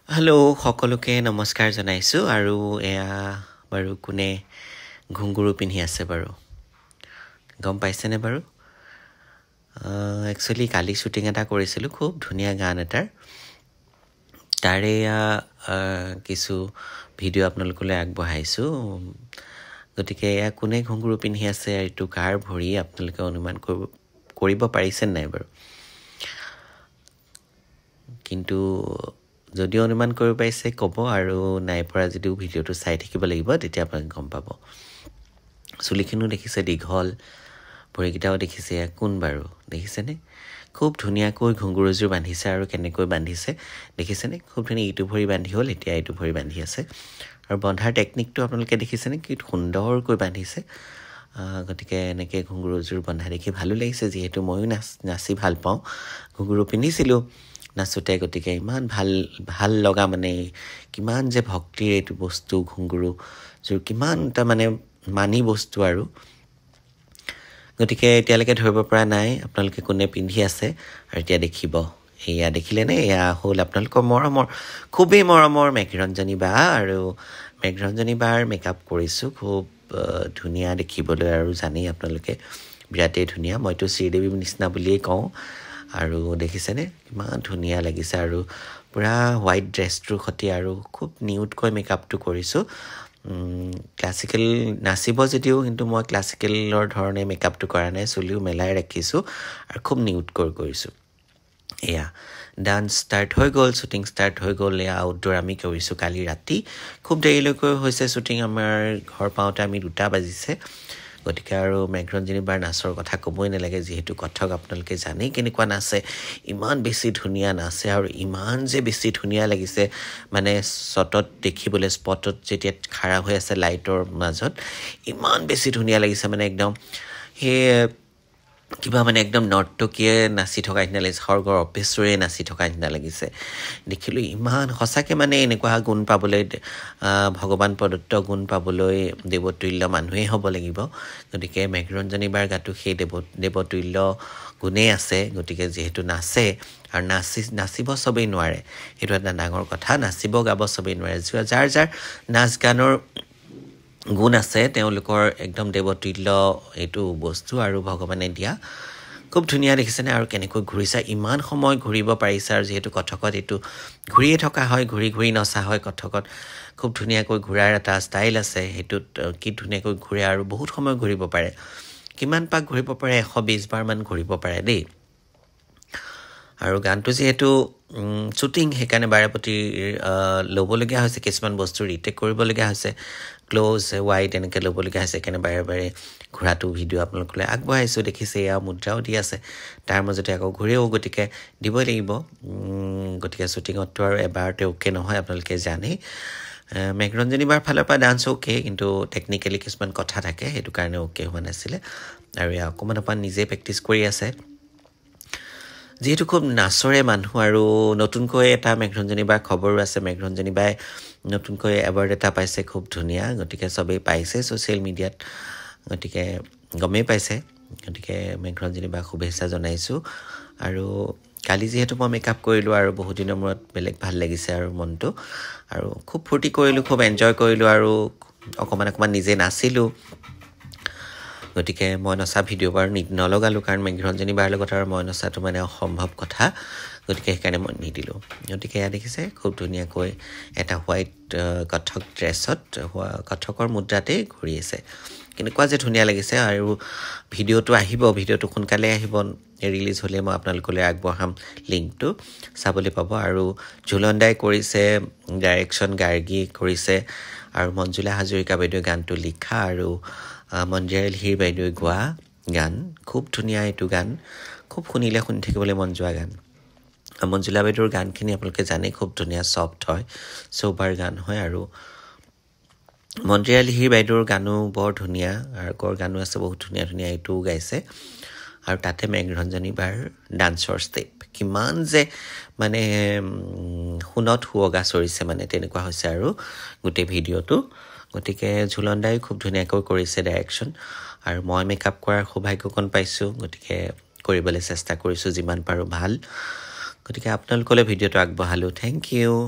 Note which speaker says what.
Speaker 1: hello' সকলোকে নমস্কাৰ জনাইছোঁ আৰু এয়া বাৰু কোনে ঘুংগুৰু পিন্ধি আছে বাৰু গম পাইছেনে বাৰু একচুৱেলি কালি শ্বুটিং এটা কৰিছিলোঁ খুব ধুনীয়া গান এটাৰ তাৰে কিছু ভিডিঅ' আপোনালোকলৈ আগবঢ়াইছোঁ গতিকে এয়া কোনে ঘুংগুৰু পিন্ধি আছে এইটো কাৰ ভৰি আপোনালোকে অনুমান কৰিব পাৰিছে নাই বাৰু কিন্তু যদি অনুমান কৰিব পাৰিছে ক'ব আৰু নাই পৰা যদিও ভিডিঅ'টো চাই থাকিব লাগিব তেতিয়া আপোনালোকে গম পাব চুলিখিনিও দেখিছে দীঘল ভৰিকেইটাও দেখিছে কোন বাৰু দেখিছেনে খুব ধুনীয়াকৈ ঘুংগুৰুযোৰ বান্ধিছে আৰু কেনেকৈ বান্ধিছে দেখিছেনে খুব ধুনীয়া ইটো ভৰি বান্ধি হ'ল এতিয়া এইটো ভৰি বান্ধি আছে আৰু বন্ধাৰ টেকনিকটো আপোনালোকে দেখিছেনে কি সুন্দৰকৈ বান্ধিছে গতিকে এনেকৈ ঘুংগুৰুযোৰ বন্ধা দেখি ভালো লাগিছে যিহেতু ময়ো নাচি ভাল পাওঁ ঘুংগুৰু পিন্ধিছিলোঁ নাচোতে গতিকে ইমান ভাল লগা মানে কিমান যে ভক্তিৰ এইটো বস্তু ঘুংগুৰু যোৰ কিমান এটা মানে মানি বস্তু আৰু গতিকে এতিয়ালৈকে ধৰিব পৰা নাই আপোনালোকে কোনে পিন্ধি আছে আৰু এতিয়া দেখিব এয়া দেখিলেনে এয়া হ'ল আপোনালোকৰ খুবেই মৰমৰ মেঘৰঞ্জনী বা আৰু মেঘৰঞ্জনী বাৰ মেকআপ কৰিছোঁ খুব ধুনীয়া দেখিবলৈ আৰু জানেই আপোনালোকে বিৰাটেই ধুনীয়া মইতো শ্ৰীদেৱীৰ নিচিনা বুলিয়েই কওঁ আৰু দেখিছেনে ইমান ধুনীয়া লাগিছে আৰু পুৰা হোৱাইট ড্ৰেছটোৰ সৈতে আৰু খুব নিউটকৈ মেকআপটো কৰিছোঁ ক্লাছিকেল নাচিব যদিও কিন্তু মই ক্লাছিকেলৰ ধৰণে মেকআপটো কৰা নাই চুলিও মেলাই ৰাখিছোঁ আৰু খুব নিউটকৈ কৰিছোঁ এয়া ডান্স ষ্টাৰ্ট হৈ গ'ল শ্বুটিং ষ্টাৰ্ট হৈ গ'ল এয়া আউটডোৰ আমি কৰিছোঁ কালি ৰাতি খুব দেৰিলৈকৈ হৈছে শ্বুটিং আমাৰ ঘৰ পাওঁতে আমি 2টা বাজিছে গতিকে আৰু মেঘৰঞ্জনী বাৰ নাচৰ কথা ক'বই নালাগে যিহেতু কথক আপোনালোকে জানেই কেনেকুৱা নাচে ইমান বেছি ধুনীয়া নাচে আৰু ইমান যে বেছি ধুনীয়া লাগিছে মানে শ্বটত দেখিবলৈ স্পটত যেতিয়া খাৰা হৈ আছে লাইটৰ মাজত ইমান বেছি ধুনীয়া লাগিছে মানে একদম সেই কিবা মানে একদম নৰ্তকীয়ে নাচি থকা নিচিনা লাগিছে স্বৰ্গৰ অপেশ্বৰে নাচি থকা নিচিনা লাগিছে দেখিলোঁ ইমান সঁচাকৈ মানে এনেকুৱা গুণ পাবলৈ ভগৱান প্ৰদত্ত গুণ পাবলৈ দেৱতুল্য মানুহেই হ'ব লাগিব গতিকে মেঘৰঞ্জনী বাৰ গাতো সেই দেৱতুল্য গুণেই আছে গতিকে যিহেতু নাচে আৰু নাচিব চবেই নোৱাৰে সেইটো এটা ডাঙৰ কথা নাচিব গাব চবেই নোৱাৰে যাৰ নাচ গানৰ গুণ আছে তেওঁলোকৰ একদম দেৱতুল্য এইটো বস্তু আৰু ভগৱানে দিয়া খুব ধুনীয়া দেখিছেনে আৰু কেনেকৈ ঘূৰিছা ইমান সময় ঘূৰিব পাৰিছে আৰু যিহেতু কথকত এইটো ঘূৰিয়ে থকা হয় ঘূৰি নচা হয় কথকত খুব ধুনীয়াকৈ ঘূৰাৰ এটা ষ্টাইল আছে সেইটোত কি ধুনীয়াকৈ ঘূৰে আৰু বহুত সময় ঘূৰিব পাৰে কিমান পাক ঘূৰিব পাৰে 120 বাৰমান ঘূৰিব পাৰে দেই আৰু গানটো যিহেতু শ্বুটিং সেইকাৰণে বাৰে প্ৰতি ল'বলগীয়া হৈছে কিছুমান বস্তু ৰিটেক কৰিবলগীয়া হৈছে ক্ল'জ ৱাইড এনেকৈ ল'বলগীয়া হৈছে সেইকাৰণে বাৰে ঘূৰাটো ভিডিঅ' আপোনালোকলৈ আগবঢ়াইছোঁ দেখিছে এয়া মুদ্ৰাও দি আছে তাৰ মাজতে আকৌ ঘূৰেও গতিকে দিবই লাগিব গতিকে শ্বুটিঙততো আৰু এবাৰতে অ'কে নহয় আপোনালোকে জানেই মেঘৰঞ্জনী বাৰ ফালৰ পৰা ডান্স অ'কে কিন্তু টেকনিকেলি কিছুমান কথা থাকে সেইটো কাৰণে অ'কে হোৱা নাছিলে আৰু এয়া অকণমান নিজে প্ৰেক্টিচ কৰি আছে যিহেতু খুব নাচৰে মানুহ আৰু নতুনকৈ এটা মেঘৰঞ্জনী বাৰ খবৰো আছে মেঘৰঞ্জনী বাই নতুনকৈ এৱাৰ্ড এটা পাইছে খুব ধুনীয়া গতিকে চবেই পাইছে ছ'চিয়েল মিডিয়াত গতিকে গমেই পাইছে গতিকে মেঘৰঞ্জনী বাক শুভেচ্ছা জনাইছোঁ আৰু কালি যিহেতু মই মেকআপ কৰিলোঁ আৰু বহুত দিনৰ মূৰত বেলেগ ভাল লাগিছে আৰু মনটো আৰু খুব ফূৰ্তি কৰিলোঁ খুব এনজয় কৰিলোঁ আৰু অকণমান নিজে নাচিলোঁ গতিকে মই নচা ভিডিঅ' বাৰু নলগালোঁ কাৰণ মেঘৰঞ্জনী বাৰ লগত আৰু মই নচাটো মানে অসম্ভৱ কথা গতিকে সেইকাৰণে মই নিদিলোঁ গতিকে এয়া দেখিছে খুব ধুনীয়াকৈ এটা হোৱাইট কথক ড্ৰেছত কথকৰ মুদ্ৰাতেই ঘূৰি আছে কেনেকুৱা যে ধুনীয়া লাগিছে আৰু ভিডিঅ'টো সোনকালে আহিব ৰিলিজ হ'লে মই আপোনালোকলৈ আগবঢ়াম লিংকটো চাবলৈ পাব আৰু ঝুলন দাই কৰিছে ডাইৰেকশ্যন গাৰ্গী কৰিছে আৰু মঞ্জুলা হাজৰিকা বাইদেৱে গানটো লিখা আৰু মঞ্জিয়াৰ হিৰ বাইদেৱে গোৱা গান খুব ধুনীয়া এইটো গান খুব শুনি থাকিবলৈ মন যোৱা গান মঞ্জুলা বাইদেউৰ গানখিনি আপোনালোকে জানে খুব ধুনীয়া ছফ্ট হয় চৌবাৰ গান হয় আৰু মঞ্জিয়াৰ হিৰ বাইদেউৰ গানো বৰ ধুনীয়া আৰু গানো আছে বহুত ধুনীয়া এইটোও গাইছে আৰু তাতে মেঘৰঞ্জনী বাৰ ডান্সৰ ষ্টেপ কিমান যে মানে শুনত শুৱগা চৰিছে মানে তেনেকুৱা হৈছে আৰু গোটেই ভিডিঅ'টো গতিকে ঝুলন দাই খুব ধুনীয়াকৈ কৰিছে ডাইৰেকশ্যন আৰু মই মেকআপ কৰাৰ সৌভাগ্যকণ পাইছোঁ গতিকে কৰিবলৈ চেষ্টা কৰিছোঁ যিমান পাৰোঁ ভাল গতিকে আপোনালোকলৈ ভিডিঅ'টো আগবঢ়ালোঁ থেংক ইউ